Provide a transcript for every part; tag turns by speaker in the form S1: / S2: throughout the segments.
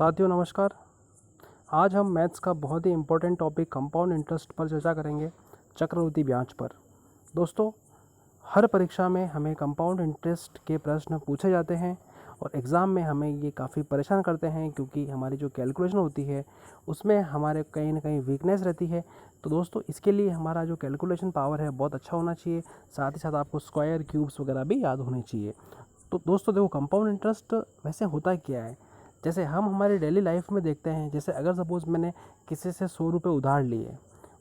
S1: साथियों नमस्कार। आज हम मैथ्स का बहुत ही इम्पोर्टेंट टॉपिक कंपाउंड इंटरेस्ट पर चर्चा करेंगे, चक्रवृद्धि ब्याज पर। दोस्तों, हर परीक्षा में हमें कंपाउंड इंटरेस्ट के प्रश्न पूछे जाते हैं और एग्ज़ाम में हमें ये काफ़ी परेशान करते हैं क्योंकि हमारी जो कैलकुलेशन होती है उसमें हमारे कहीं ना कहीं वीकनेस रहती है। तो दोस्तों, इसके लिए हमारा जो कैलकुलेशन पावर है बहुत अच्छा होना चाहिए, साथ ही साथ आपको स्क्वायर क्यूब्स वगैरह भी याद होने चाहिए। तो दोस्तों देखो, कंपाउंड इंटरेस्ट वैसे होता क्या है। जैसे हम हमारे डेली लाइफ में देखते हैं, जैसे अगर सपोज़ मैंने किसी से 100 रुपये उधार लिए,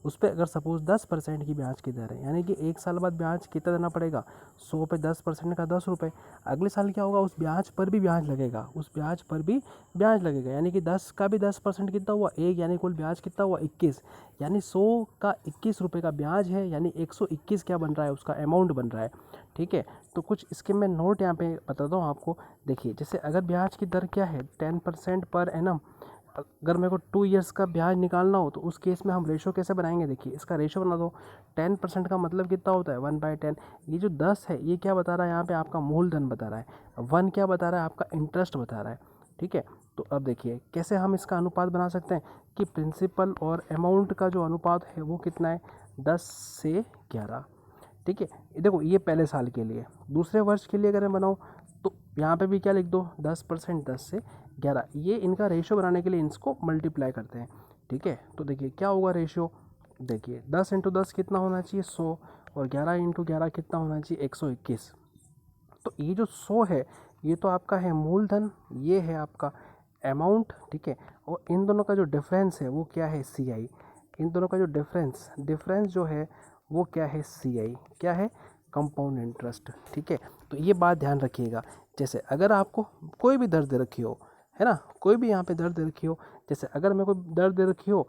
S1: उस पर अगर सपोज़ 10% की ब्याज की दर है, यानी कि 1 साल बाद ब्याज कितना देना पड़ेगा, 100 पे 10% का 10 रुपये। अगले साल क्या होगा, उस ब्याज पर भी ब्याज लगेगा, उस ब्याज पर भी ब्याज लगेगा, यानी कि 10 का भी 10% कितना हुआ, 1, यानी कुल ब्याज कितना हुआ 21, यानी 100 का 21 रुपये का ब्याज है, यानी 121 क्या बन रहा है, उसका अमाउंट बन रहा है। ठीक है, तो कुछ इसके मैं नोट यहाँ पे बताता हूँ आपको। देखिए, जैसे अगर ब्याज की दर क्या है 10% पर एनम, अगर मेरे को 2 ईयर्स का ब्याज निकालना हो तो उस केस में हम रेशो कैसे बनाएंगे। देखिए, इसका रेशो बना दो। 10% का मतलब कितना होता है 1/10। ये जो 10 है ये क्या बता रहा है, यहाँ पे आपका मूलधन बता रहा है। 1 क्या बता रहा है, आपका इंटरेस्ट बता रहा है। ठीक है, तो अब देखिए कैसे हम इसका अनुपात बना सकते हैं कि प्रिंसिपल और अमाउंट का जो अनुपात है वो कितना है, 10/11। ठीक है, देखो ये पहले साल के लिए। दूसरे वर्ष के लिए अगर मैं बनाऊँ तो यहाँ पे भी क्या लिख दो, 10%, 10/11। ये इनका रेशियो बनाने के लिए इसको मल्टीप्लाई करते हैं। ठीक है, तो देखिए क्या होगा रेशियो। देखिए 10 × 10 कितना होना चाहिए, 100, और 11 × 11 कितना होना चाहिए, 121। तो ये जो 100 है ये तो आपका है मूलधन, ये है आपका अमाउंट। ठीक है, और इन दोनों का जो डिफरेंस है वो क्या है, CI। इन दोनों का जो डिफरेंस जो है वो क्या है, CI, क्या है, कंपाउंड इंटरेस्ट। ठीक है, तो ये बात ध्यान रखिएगा। जैसे अगर आपको कोई भी दर दे रखी हो, है ना, कोई भी यहाँ पे दर दे रखी हो, जैसे अगर मेरे को दर दे रखी हो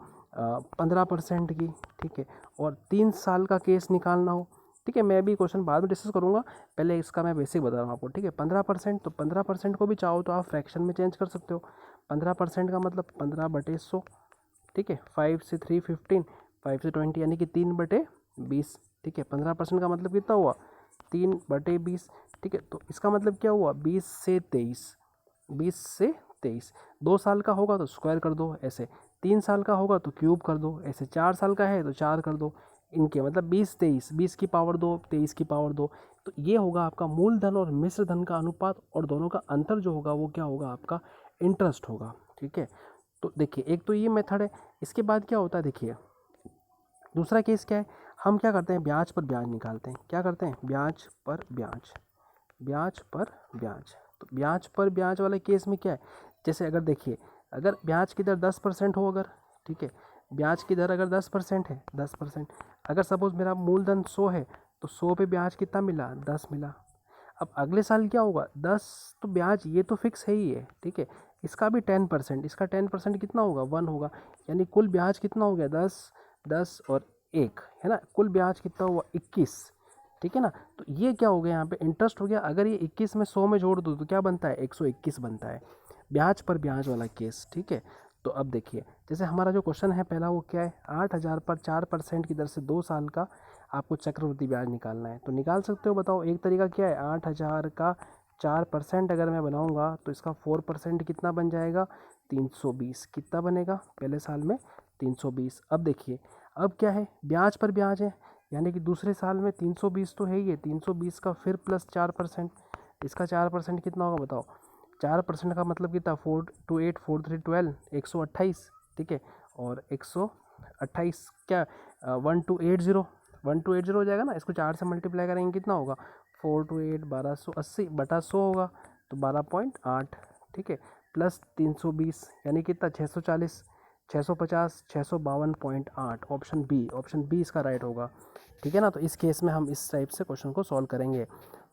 S1: 15% की, ठीक है, और 3 साल का केस निकालना हो। ठीक है, मैं भी क्वेश्चन बाद में डिस्कस करूँगा, पहले इसका मैं बेसिक बता रहा हूँ आपको। ठीक है, 15%, तो 15% को भी चाहो तो आप फ्रैक्शन में चेंज कर सकते हो। 15% का मतलब 15/100। ठीक है, 5 से 3 15, 5 से 20 यानी कि 3/20। ठीक है, 15% का मतलब कितना हुआ, 3/20। ठीक है, तो इसका मतलब क्या हुआ, 20 से 23, 20 से 23। 2 साल का होगा तो स्क्वायर कर दो ऐसे, 3 साल का होगा तो क्यूब कर दो ऐसे, 4 साल का है तो 4 कर दो। इनके मतलब 20 23, 20 की पावर 2, 23 की पावर 2। तो ये होगा आपका मूलधन और मिश्र धन का अनुपात, और दोनों का अंतर जो होगा वो क्या होगा, आपका इंटरेस्ट होगा। ठीक है, तो देखिए एक तो ये मेथड है। इसके बाद क्या होता है, देखिए दूसरा केस क्या है, हम क्या करते हैं, ब्याज पर ब्याज निकालते हैं। क्या करते हैं, ब्याज पर ब्याज, ब्याज पर ब्याज। तो ब्याज पर ब्याज वाले केस में क्या है, जैसे अगर देखिए अगर ब्याज की दर 10% हो अगर, ठीक है, ब्याज की दर अगर 10% है, 10%, अगर सपोज मेरा मूलधन 100 है तो 100 पे ब्याज कितना मिला, 10 मिला। अब अगले साल क्या होगा, 10, तो ब्याज ये तो फिक्स है ही है। ठीक है, इसका भी 10%, इसका 10% कितना होगा, 1 होगा, यानी कुल ब्याज कितना हो गया, 10, 10 और 1, है ना, कुल ब्याज कितना हुआ, 21। ठीक है ना, तो ये क्या हो गया, यहाँ पे इंटरेस्ट हो गया। अगर ये 21 में 100 में जोड़ दो तो क्या बनता है, 121 बनता है, ब्याज पर ब्याज वाला केस। ठीक है, तो अब देखिए जैसे हमारा जो क्वेश्चन है पहला वो क्या है, 8,000 पर 4% की दर से 2 साल का आपको चक्रवृद्धि ब्याज निकालना है। तो निकाल सकते हो, बताओ। एक तरीका क्या है, 8,000 का 4% अगर मैं बनाऊंगा तो इसका 4% कितना बन जाएगा, 320। कितना बनेगा पहले साल में, 320। अब देखिए अब क्या है, ब्याज पर ब्याज है, यानी कि दूसरे साल में 320 तो है ही है, 320 का फिर प्लस 4%, इसका 4% कितना होगा बताओ। 4% का मतलब कितना, 4 2 8 4 3 12, 128। ठीक है, और 128 क्या, 1280, 1280 हो जाएगा ना। इसको 4 से मल्टीप्लाई करेंगे कितना होगा, 4 2 8 1280/100 होगा, तो 12.8। ठीक है, प्लस 320 यानी कितना, 640, 650, 652.8। ऑप्शन बी इसका राइट होगा। ठीक है ना, तो इस केस में हम इस टाइप से क्वेश्चन को सॉल्व करेंगे।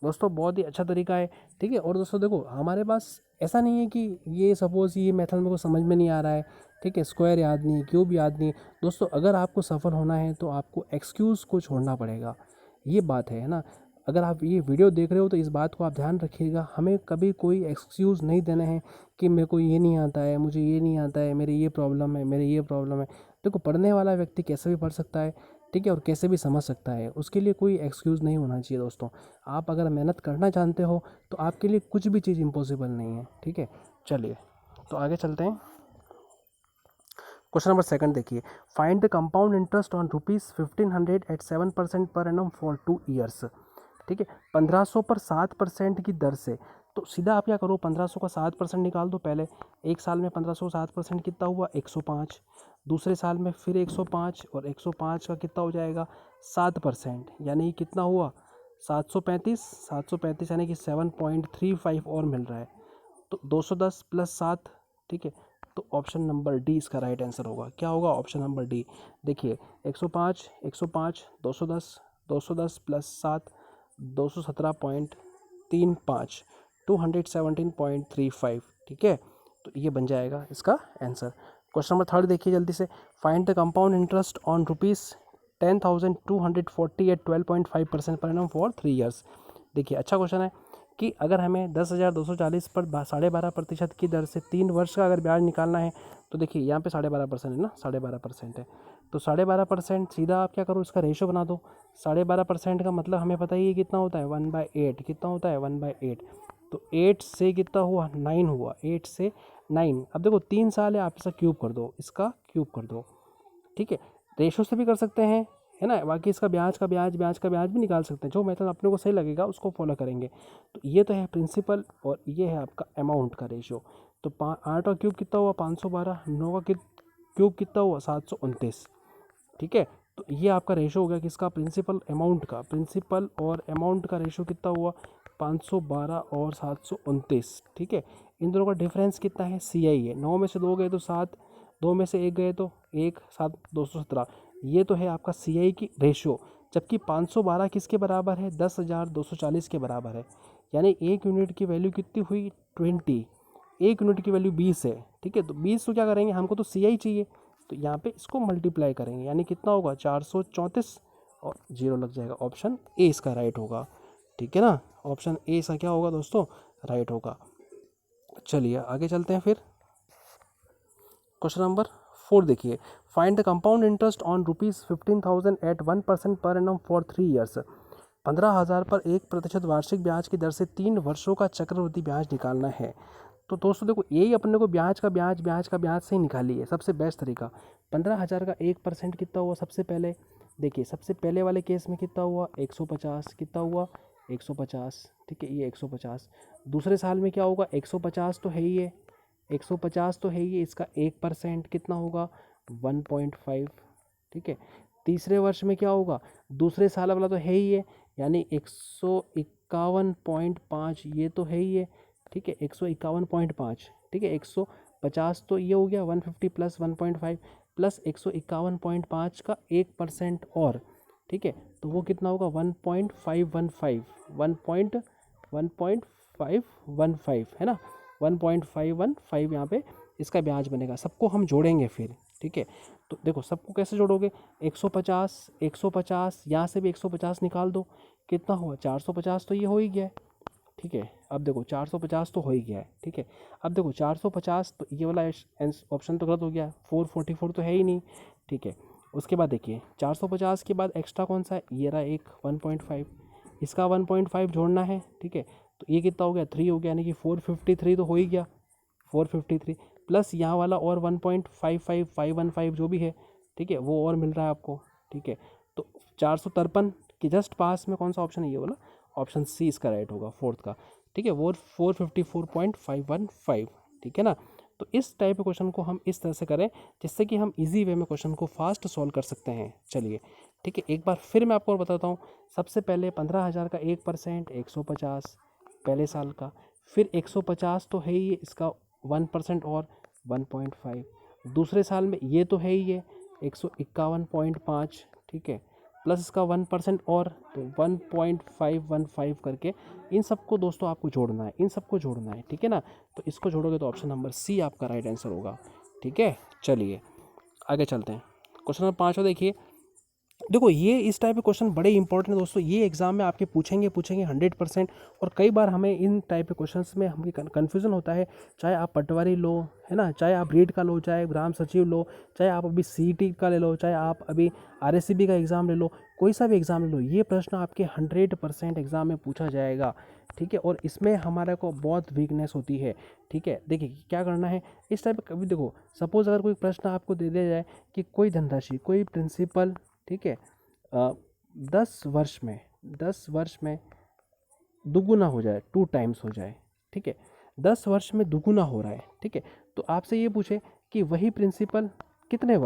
S1: दोस्तों बहुत ही अच्छा तरीका है। ठीक है, और दोस्तों देखो हमारे पास ऐसा नहीं है कि ये सपोज़ ये मेथड मेरे को समझ में नहीं आ रहा है, ठीक है, स्क्वायर याद नहीं, क्यूब याद नहीं। दोस्तों अगर आपको सफल होना है तो आपको एक्सक्यूज़ को छोड़ना पड़ेगा, ये बात है ना। अगर आप ये वीडियो देख रहे हो तो इस बात को आप ध्यान रखिएगा, हमें कभी कोई एक्सक्यूज़ नहीं देने हैं कि मेरे को ये नहीं आता है, मुझे ये नहीं आता है, मेरे ये प्रॉब्लम है, मेरे ये प्रॉब्लम है। देखो पढ़ने वाला व्यक्ति कैसे भी पढ़ सकता है, ठीक है, और कैसे भी समझ सकता है, उसके लिए कोई एक्सक्यूज़ नहीं होना चाहिए। दोस्तों आप अगर मेहनत करना जानते हो तो आपके लिए कुछ भी चीज़ इम्पॉसिबल नहीं है। ठीक है, चलिए। तो आगे चलते हैं। क्वेश्चन नंबर सेकंड देखिए, find the compound interest on ₹1500 at 7% per annum for 2 years. ठीक है, 1500 पर 7% की दर से, तो सीधा आप क्या करो, 1500 का 7% निकाल दो पहले। एक साल में 1500 का 7% कितना हुआ, 105। दूसरे साल में फिर 105, और 105 का कितना हो जाएगा, 7%, यानी कितना हुआ, 735। 735 यानी कि 7.35 और मिल रहा है, तो 210 प्लस 7। ठीक है, तो ऑप्शन नंबर डी इसका राइट आंसर होगा। क्या होगा, ऑप्शन नंबर डी। देखिए 105, 105, 210, 210 प्लस 7, 217.35, 217.35। ठीक है, तो ये बन जाएगा इसका आंसर। क्वेश्चन नंबर थर्ड देखिए जल्दी से, find the compound interest on ₹10,240 at 12.5% per annum for 3 years. देखिए अच्छा क्वेश्चन है कि अगर हमें 10,240 पर 12.5% की दर से 3 वर्ष का अगर ब्याज निकालना है, तो देखिए यहाँ पे 12.5% है ना, 12.5% है, तो 12.5% सीधा आप क्या करो, इसका रेशो बना दो। 12.5% का मतलब हमें पता ही है कितना होता है, 1/8। कितना होता है, 1/8। तो 8 से कितना हुआ, 9 हुआ, 8 से 9। अब देखो 3 साल है, आप इसका क्यूब कर दो, इसका क्यूब कर दो। ठीक है, रेशो से भी कर सकते हैं, है ना, बाकी इसका ब्याज का ब्याज भी निकाल सकते हैं। जो मेथड अपने को सही लगेगा उसको फॉलो करेंगे। तो ये तो है प्रिंसिपल, और ये है आपका अमाउंट का रेशियो। तो 8 का क्यूब कितना हुआ, 512। 9 का क्यूब कितना हुआ, 729। ठीक है, तो ये आपका रेशो हो गया किसका, प्रिंसिपल अमाउंट का। प्रिंसिपल और अमाउंट का रेशो कितना हुआ, 512 और 729। ठीक है, इन दोनों का डिफरेंस कितना है, CI है। 9 में से 2 गए तो 7, 2 में से 1 गए तो 1, 7, 217। ये तो है आपका CI की रेशियो। जबकि 512 किसके बराबर है, 10,240 के बराबर है। यानी एक यूनिट की वैल्यू कितनी हुई, 20। एक यूनिट की वैल्यू 20 है। ठीक है, तो 20 को क्या करेंगे, हमको तो CI चाहिए, तो यहाँ पे इसको मल्टीप्लाई करेंगे, यानी कितना होगा, 434, और 0 लग जाएगा। ऑप्शन ए इसका राइट होगा। ठीक है ना, ऑप्शन ए इसका क्या होगा दोस्तों, राइट होगा। चलिए आगे चलते हैं फिर। क्वेश्चन नंबर 4 देखिए, find the compound interest on ₹15,000 at 1% per annum for 3 years. 15,000 पर 1% वार्षिक ब्याज की दर से 3 वर्षों का चक्रवृद्धि ब्याज निकालना है। तो दोस्तों देखो, यही अपने को ब्याज से ही निकाली है, सबसे बेस्ट तरीका। 15,000 का 1% कितना हुआ, सबसे पहले देखिए, सबसे पहले वाले केस में कितना हुआ, 150। कितना हुआ, 150। ठीक है, ये 150। दूसरे साल में क्या होगा, 150 तो है ही है, 150 तो है ही है, इसका 1% कितना होगा, 1.5। ठीक है, तीसरे वर्ष में क्या होगा, दूसरे साल वाला तो है ही है, यानी 151.5, ये तो है ही है। ठीक है, 151.5। ठीक है, 150 तो ये हो गया, 150 प्लस 1.5 प्लस 151.5 का 1% और। ठीक है, तो वो कितना होगा, 1.515, 1.515 है ना, 1.515 यहाँ पे इसका ब्याज बनेगा। सबको हम जोड़ेंगे फिर। ठीक है, तो देखो सबको कैसे जोड़ोगे, 150, 150, यहाँ से भी 150 निकाल दो, कितना हुआ, 450, तो ये हो ही गया है। ठीक है, अब देखो 450 तो हो ही गया है। ठीक है, अब देखो 450, तो ये वाला ऑप्शन तो गलत हो गया, 444 तो है ही नहीं। ठीक है, उसके बाद देखिए 450 के बाद एक्स्ट्रा कौन सा है, ये रहा एक 1.5, इसका 1.5 जोड़ना है। ठीक है, तो ये कितना हो गया, 3 हो गया, यानी कि 453 तो हो ही गया, 453 प्लस यहाँ वाला और 1.55515 जो भी है। ठीक है, वो और मिल रहा है आपको। ठीक है, तो 453 के जस्ट पास में कौन सा ऑप्शन है, ये वाला, ऑप्शन सी इसका राइट होगा, फोर्थ का। ठीक है, वो 454.515। ठीक है ना, तो इस टाइप के क्वेश्चन को हम इस तरह से करें जिससे कि हम इजी वे में क्वेश्चन को फास्ट सॉल्व कर सकते हैं। चलिए ठीक है, एक बार फिर मैं आपको और बताता हूँ। सबसे पहले 15,000 का 1% 150 पहले साल का, फिर 150 तो है ही है, इसका 1% और 1.5। दूसरे साल में ये तो है ही है, 151.5। ठीक है, प्लस इसका 1% और, तो 1.515 करके इन सबको दोस्तों आपको जोड़ना है, इन सबको जोड़ना है। ठीक है ना, तो इसको जोड़ोगे तो ऑप्शन नंबर सी आपका राइट आंसर होगा। ठीक है, चलिए आगे चलते हैं। क्वेश्चन नंबर 5 देखिए, देखो ये इस टाइप के क्वेश्चन बड़े इंपॉर्टेंट है दोस्तों, ये एग्जाम में आपके पूछेंगे 100%। और कई बार हमें इन टाइप के क्वेश्चंस में हमें कन्फ्यूज़न होता है, चाहे आप पटवारी लो, है ना, चाहे आप रीट का लो, चाहे ग्राम सचिव लो, चाहे आप अभी सीईटी का ले लो, चाहे आप अभी आरएससीबी का एग्ज़ाम ले लो, कोई सा भी एग्ज़ाम ले लो, ये प्रश्न आपके 100% एग्ज़ाम में पूछा जाएगा। ठीक है, और इसमें हमारे को बहुत वीकनेस होती है। ठीक है, देखिए क्या करना है इस टाइप कभी देखो, सपोज अगर कोई प्रश्न आपको दे दिया जाए कि कोई धनराशि, कोई प्रिंसिपल, ठीक है, 10 वर्ष में दुगुना हो जाए, 2 टाइम्स हो जाए। ठीक है, 10 वर्ष में दुगुना हो रहा है। ठीक है, तो आपसे ये पूछे कि वही प्रिंसिपल कितने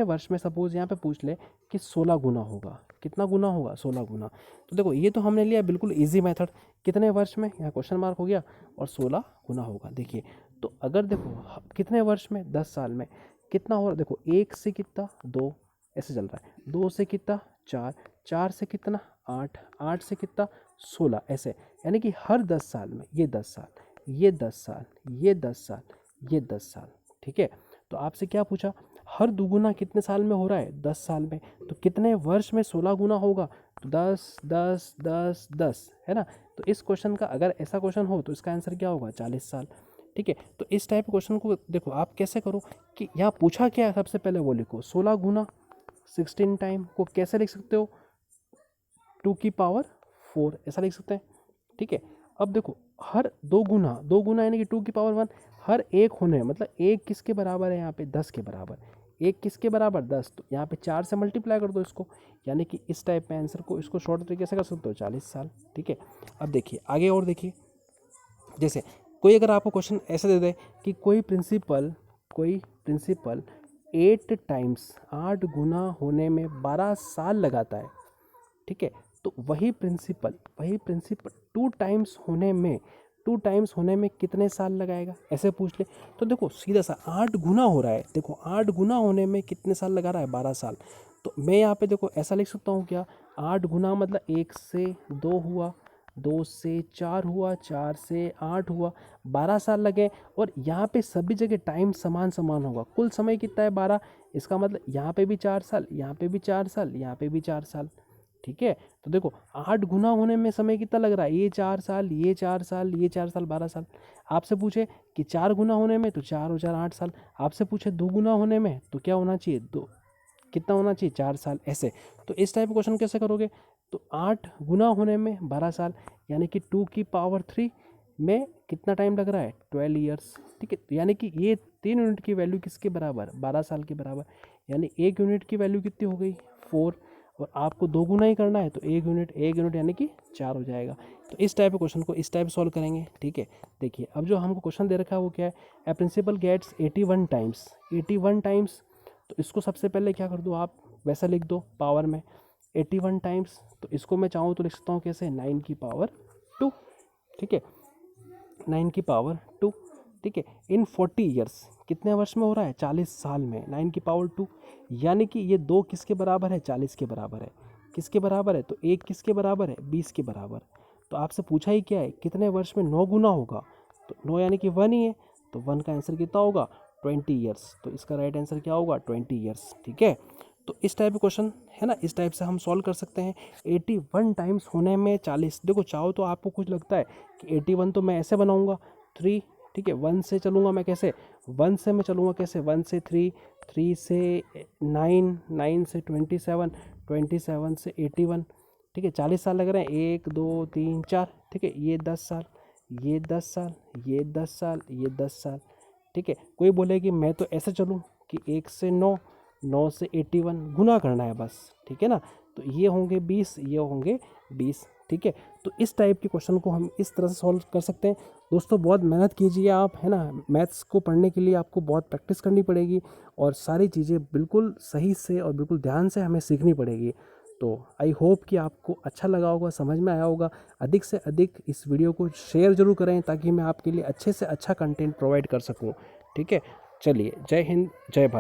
S1: वर्ष में सपोज यहाँ पे पूछ ले कि 16 गुना होगा, कितना गुना होगा, 16 गुना। तो देखो ये तो हमने लिया बिल्कुल इजी मेथड, कितने वर्ष में, यहाँ क्वेश्चन मार्क हो गया, और 16 गुना होगा। देखिए तो अगर देखो कितने वर्ष में, 10 साल में कितना हो रहा है, देखो 1 से कितना 2 ऐसे चल रहा है, 2 से कितना 4, 4 से कितना 8, 8 से कितना 16 ऐसे, यानी कि हर 10 साल में ये 10 साल, ये 10 साल, ये 10 साल, ये 10 साल। ठीक है, तो आपसे क्या पूछा, हर दुगुना कितने साल में हो रहा है, 10 साल में, तो कितने वर्ष में 16 गुना होगा, तो 10 10 10 10, है ना। तो इस क्वेश्चन का अगर ऐसा क्वेश्चन हो तो इसका आंसर क्या होगा, 40 साल। ठीक है, तो इस टाइप क्वेश्चन को देखो आप कैसे करो कि यहाँ पूछा क्या है, सबसे पहले वो लिखो 16 गुना 16 टाइम को कैसे लिख सकते हो, 2 की पावर 4 ऐसा लिख सकते हैं। ठीक है, अब देखो हर 2 गुना यानी कि 2 की पावर 1, हर एक होने मतलब एक किसके बराबर है यहाँ पे, 10 के बराबर, एक किसके बराबर 10, तो यहाँ पे 4 से मल्टीप्लाई कर दो इसको, यानी कि इस टाइप में आंसर को इसको शॉर्ट तरीके से कर सकते हो, 40 साल। ठीक है, अब देखिए आगे और देखिए, जैसे कोई अगर आपको क्वेश्चन ऐसे दे दे कि कोई प्रिंसिपल 8 टाइम्स 8 गुना होने में 12 साल लगाता है। ठीक है, तो वही प्रिंसिपल 2 टाइम्स होने में कितने साल लगाएगा, ऐसे पूछ ले। तो देखो सीधा सा 8 गुना हो रहा है, देखो 8 गुना होने में कितने साल लगा रहा है, 12 साल। तो मैं यहाँ पे देखो ऐसा लिख सकता हूँ क्या, 8 गुना मतलब 1 से 2 हुआ, 2 से 4 हुआ, 4 से 8 हुआ, 12 साल लगे। और यहाँ पे सभी जगह टाइम समान समान होगा, कुल समय कितना है 12, इसका मतलब यहाँ पे भी 4 साल, यहाँ पे भी 4 साल, यहाँ पे भी 4 साल। ठीक है, तो देखो 8 गुना होने में समय कितना लग रहा है, ये 4 साल, ये 4 साल, ये 4 साल, 12 साल। आपसे पूछे कि 4 गुना होने में, तो 4 और 4 8 साल। आपसे पूछे 2 गुना होने में, तो क्या होना चाहिए, 2 कितना होना चाहिए, 4 साल ऐसे। तो इस टाइप का क्वेश्चन कैसे करोगे, तो 8 गुना होने में 12 साल, यानी कि 2 की पावर 3 में कितना टाइम लग रहा है, 12 ईयर्स। ठीक है, यानी कि ये 3 यूनिट की वैल्यू किसके बराबर, 12 साल के बराबर, यानी 1 यूनिट की वैल्यू कितनी हो गई, 4, और आपको 2 गुना ही करना है तो 1 यूनिट यानी कि 4 हो जाएगा। तो इस टाइप के क्वेश्चन को इस टाइप सॉल्व करेंगे। ठीक है, देखिए अब जो हमको क्वेश्चन दे रखा है वो क्या है, ए प्रिंसिपल गेट्स 81 टाइम्स, तो इसको सबसे पहले क्या कर दो आप, वैसा लिख दो पावर में 81 टाइम्स, तो इसको मैं चाहूँ तो लिख सकता हूँ कैसे, 9 की पावर 2। ठीक है, 9 की पावर 2। ठीक है, इन 40 ईयर्स कितने वर्ष में हो रहा है, 40 साल में, 9 की पावर 2, यानी कि ये 2 किसके बराबर है, 40 के बराबर है। किसके बराबर है, तो 1 किसके बराबर है, 20 के बराबर। तो आपसे पूछा ही क्या है, कितने वर्ष में 9 गुना होगा, तो 9 यानी कि 1 ही है, तो 1 का आंसर कितना होगा, 20 ईयर्स। तो इसका राइट आंसर क्या होगा, 20 ईयर्स। ठीक है, तो इस टाइप के क्वेश्चन है ना, इस टाइप से हम सॉल्व कर सकते हैं। 81 टाइम्स होने में 40, देखो चाहो तो आपको कुछ लगता है कि 81 तो मैं ऐसे बनाऊंगा 3, ठीक है, 1 से चलूँगा मैं कैसे, 1 से मैं चलूँगा कैसे, 1 से 3, 3 से 9, 9 से 27, 27 से 81। ठीक है, 40 साल लग रहे हैं, 1 2 3 4। ठीक है, ये 10 साल, ये 10 साल, ये 10 साल, ये 10 साल। ठीक है, कोई बोले कि मैं तो ऐसे चलूँ कि 1 से 9, 9 से 81 गुना करना है बस। ठीक है ना, तो ये होंगे 20, ये होंगे 20। ठीक है, तो इस टाइप के क्वेश्चन को हम इस तरह से सॉल्व कर सकते हैं। दोस्तों बहुत मेहनत कीजिए आप, है ना, मैथ्स को पढ़ने के लिए आपको बहुत प्रैक्टिस करनी पड़ेगी और सारी चीज़ें बिल्कुल सही से और बिल्कुल ध्यान से हमें सीखनी पड़ेगी। तो आई होप कि आपको अच्छा लगा होगा, समझ में आया होगा। अधिक से अधिक इस वीडियो को शेयर ज़रूर करें ताकि मैं आपके लिए अच्छे से अच्छा कंटेंट प्रोवाइड कर सकूँ। ठीक है, चलिए, जय हिंद, जय भारत।